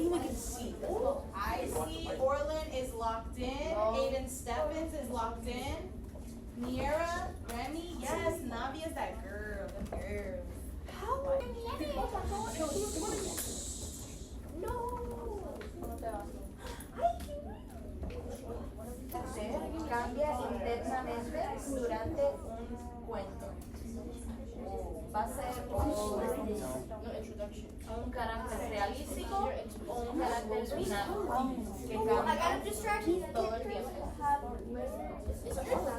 even can see. I see Orlin is locked in. Aiden Stephens is locked in. Niera, Remy, yes, Navia's that girl. The girl. How? Cambia internamente durante un cuento. Va a ser un carácter realístico o un carácter final que cambia todo el tiempo.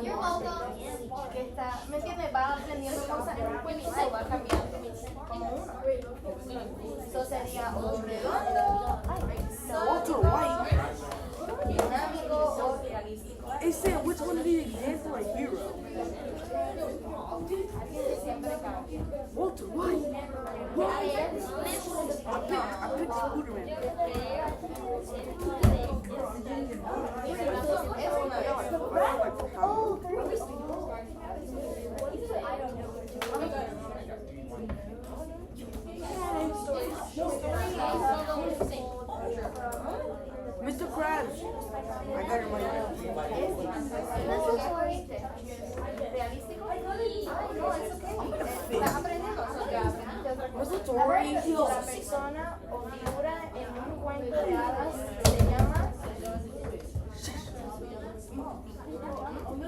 You're welcome. Que está, ¿me entiendes? Va aprendiendo cosas en un cuento y va cambiando como uno. Eso sería o redondo, Walter White. dinámico o realístico. It said which one of these example a hero? Siempre cambia. Walter White. I picked Spooderman. Mr. Krabs. I got it right now. ¿Realístico? No, es ok. Estás aprendiendo. What's the story? La persona o figura en un cuento de hadas se llama un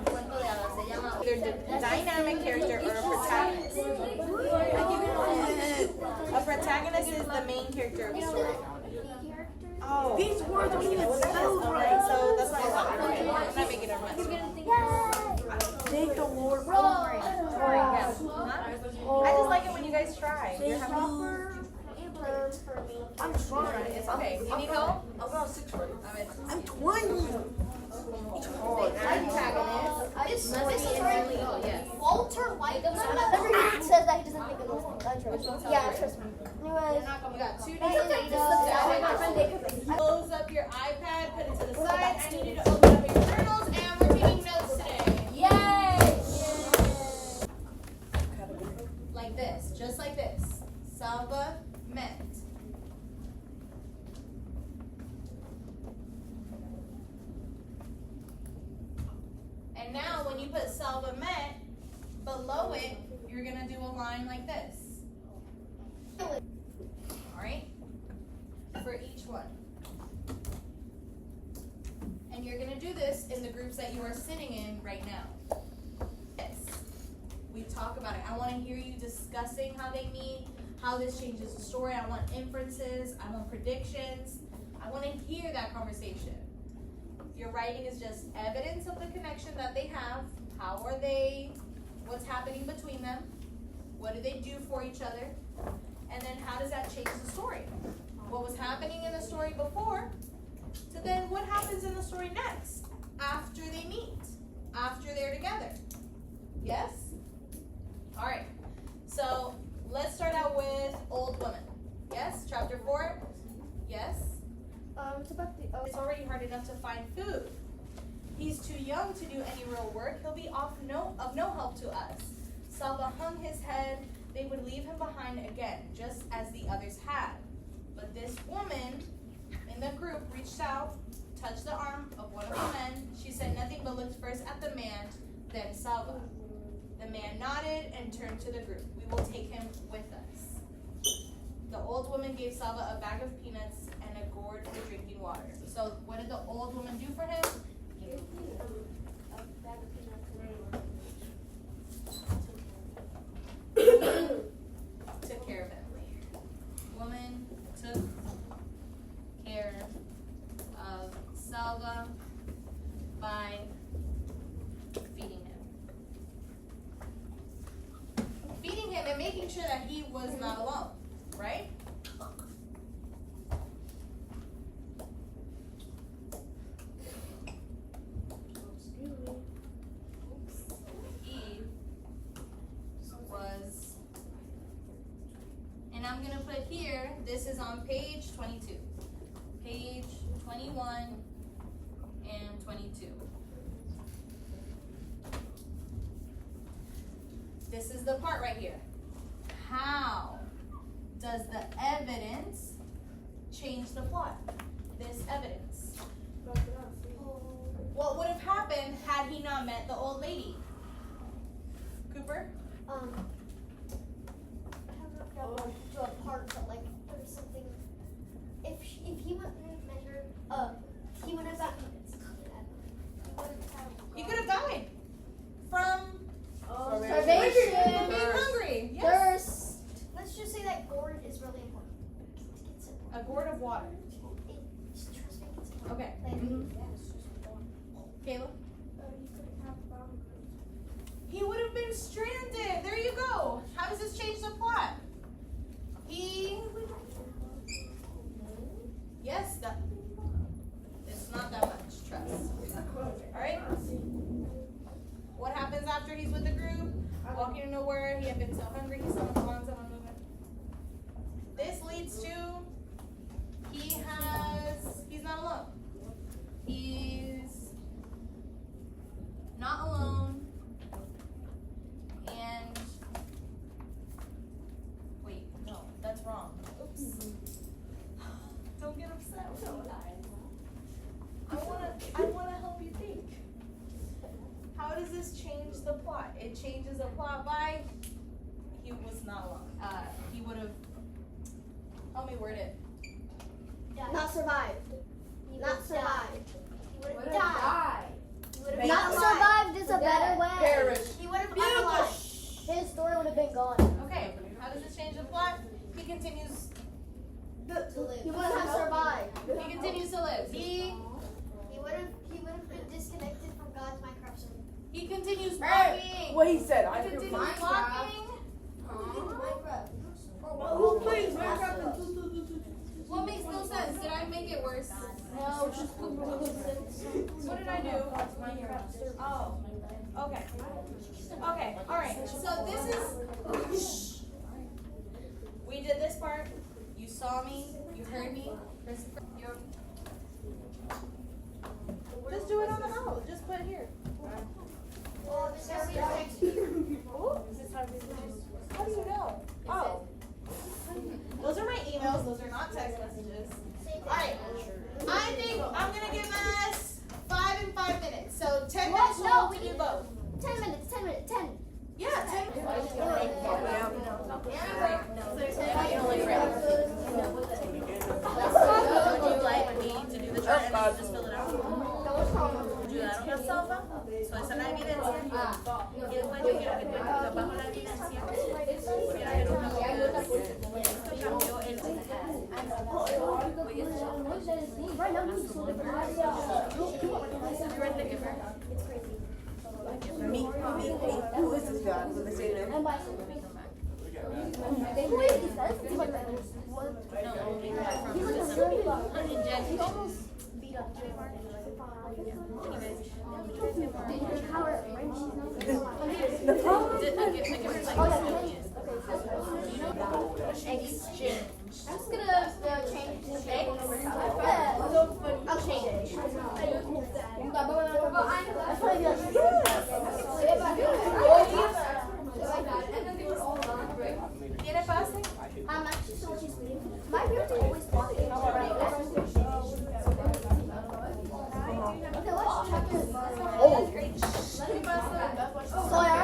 cuento de hadas se llama Either a dynamic character or a protagonist. A protagonist is the main character of the story. Oh. These words don't even spell right. So that's why I'm not making it mess. Thank the Lord. I just like it when you guys try. You're having I'm trying. It's okay. You need help? I'm about 6 grade. I'm 20. This is illegal, yes. Walter White. Everyone says that he doesn't think it looks. Yeah, trust me. Anyways, You got 2 days. Close up your iPad, put it to the side. I need you to open up your journals, and we're taking notes today. yay! Like this, just like this. Salva met. And now when you put Salva met, below it, you're gonna do a line like this. Alright? For each one. And you're gonna do this in the groups that you are sitting in right now. Yes. We talk about it. I want to hear you discussing how they meet, how this changes the story. I want inferences. I want predictions. I want to hear that conversation. Your writing is just evidence of the connection that they have. How are they? What's happening between them? What do they do for each other? And then how does that change the story? What was happening in the story before to then what happens in the story next after they meet, after they're together? Yes? All right. So let's start out with Old Woman. Yes? Chapter 4? Yes? It's about the. It's already hard enough to find food. He's too young to do any real work. He'll be of no help to us. Salva hung his head. They would leave him behind again, just as the others had. But this woman in the group reached out, touched the arm of one of the men. She said nothing but looked first at the man, then Salva. The man nodded and turned to the group. We will take him with us. The old woman gave Salva a bag of peanuts and a gourd for drinking water. So what did the old woman do for him? Took care of him. Woman took care of Salva by feeding him. Feeding him and making sure that he was not alone, right? Eve was, and I'm going to put here, this is on page 22. Page 21 and 22. This is the part right here. How does the evidence change the plot? This evidence. What would have happened had he not met the old lady? Cooper? I haven't got to a part, but like there was something. If he wouldn't have met her, he would have gotten. He could have died from Starvation. being hungry. Yes. Thirst. Let's just say that gourd is really important. It's simple. A gourd of water. Just trust me. It's important. Okay. Like, Caleb? He would have been stranded. There you go. How does this change the plot? Yes, it's not that much, trust. Alright? What happens after he's with the group? Walking nowhere, he had been so hungry, he saw someone moving. This leads to he's not alone. He's not alone. And wait, no, that's wrong. Oops. Don't get upset. I wanna help you think. How does this change the plot? It changes the plot by he was not alone. He would have help me word it. not survived. Not survived. He would have Die. died. Not survived is a better way. Perish. He would have been alive. His story would have been gone. Okay, how does this change the plot? He continues He wouldn't have survived. he continues to live. He would have been disconnected from God's Minecraft server. He continues walking. What he said. He continues walking. Minecraft. Who plays Minecraft? What makes no sense? Did I make it worse? No, just What did I do? Oh. Okay. Okay. All right. So this is. We did this part. You saw me. You heard me. Just do it on the house. Just put it here. How do you know? Oh. Those are my emails. Those are not text messages. Alright. I think I'm going to give us 5 and 5 minutes. So 10 minutes No, to do both. 10 minutes. 10. Yeah, 10 minutes. Would you like me to do the chart and then just fill it out? Do that on your cell phone. So esa es la evidencia. Y después yo quiero que tú escribas bajo la evidencia. Porque la esto cambió el Me. Who is this guy? What they say there? The phone? Exchange. I'm just gonna change the shape. I'll change. ¿Tiene pase? I'm actually so she's leaving. My parents are always walking. Okay, let's check this. Sawyer.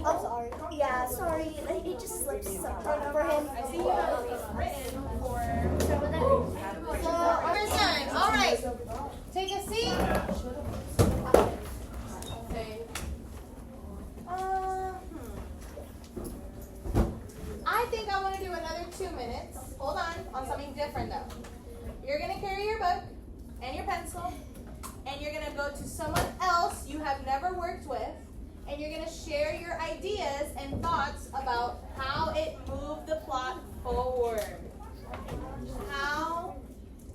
I'm sorry. Yeah, sorry. It just slipped something for him. I see you have written for first time. All right. Take a seat. I think I want to do another 2 minutes. Hold on something different though. You're going to carry your book and your pencil, and you're going to go to someone else you have never worked with, and you're going to share your ideas and thoughts about how it moved the plot forward. How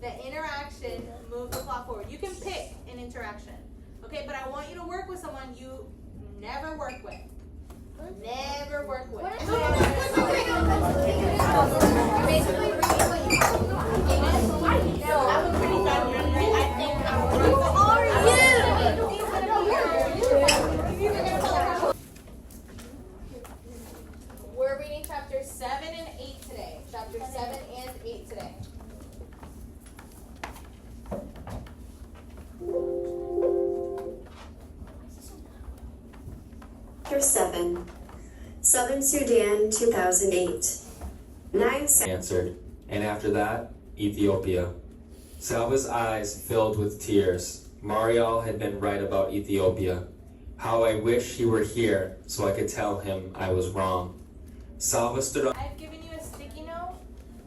the interaction moved the plot forward. You can pick an interaction, okay? But I want you to work with someone you never worked with. Never worked with. Basically, read what you have. That was pretty bad memory. I think I'm going to Where are Chapter 7, Southern Sudan, 2008. 9 answered, and after that, Ethiopia. Salva's eyes filled with tears. Mariel had been right about Ethiopia. How I wish he were here so I could tell him I was wrong. Salva stood up. I've given you a sticky note.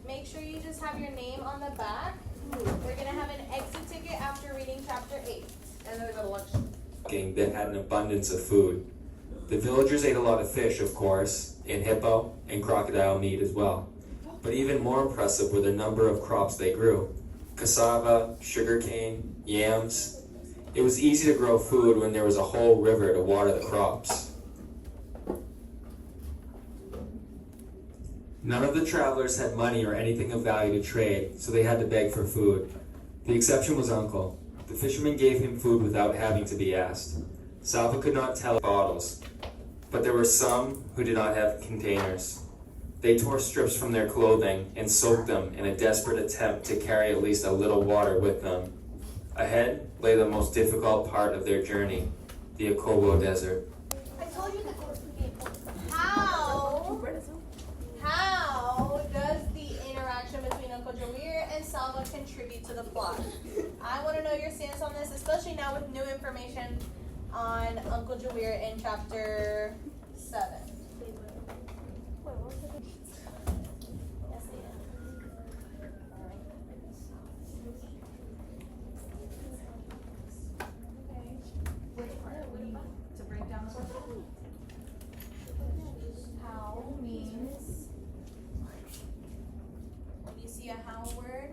Make sure you just have your name on the back. We're going to have an exit ticket after reading chapter 8. And then we go to lunch. That had an abundance of food. The villagers ate a lot of fish, of course, and hippo and crocodile meat as well. But even more impressive were the number of crops they grew. Cassava, sugarcane, yams. It was easy to grow food when there was a whole river to water the crops. None of the travelers had money or anything of value to trade, so they had to beg for food. The exception was Uncle. The fisherman gave him food without having to be asked. Salva could not tell bottles, but there were some who did not have containers. They tore strips from their clothing and soaked them in a desperate attempt to carry at least a little water with them. Ahead lay the most difficult part of their journey, the Akobo Desert. I told you the course would be important. How does the interaction between Uncle Jawir and Salva contribute to the plot? I want to know your stance on this, especially now with new information on Uncle Jawir in chapter 7. To break down the question? How means, when you see a how word,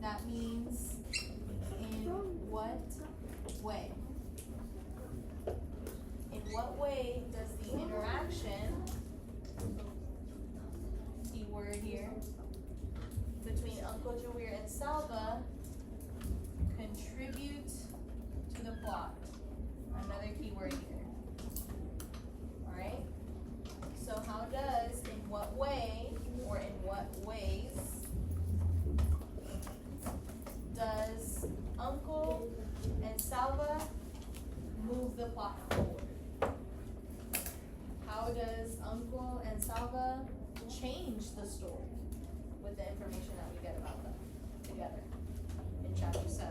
that means in what way? In what way does the interaction, key word here, between Uncle Jawir and Salva contribute to the plot? Another key word here. Alright? So how does, in what way, or in what ways, does Uncle and Salva move the plot forward? How does Uncle and Salva change the story with the information that we get about them together in chapter 7?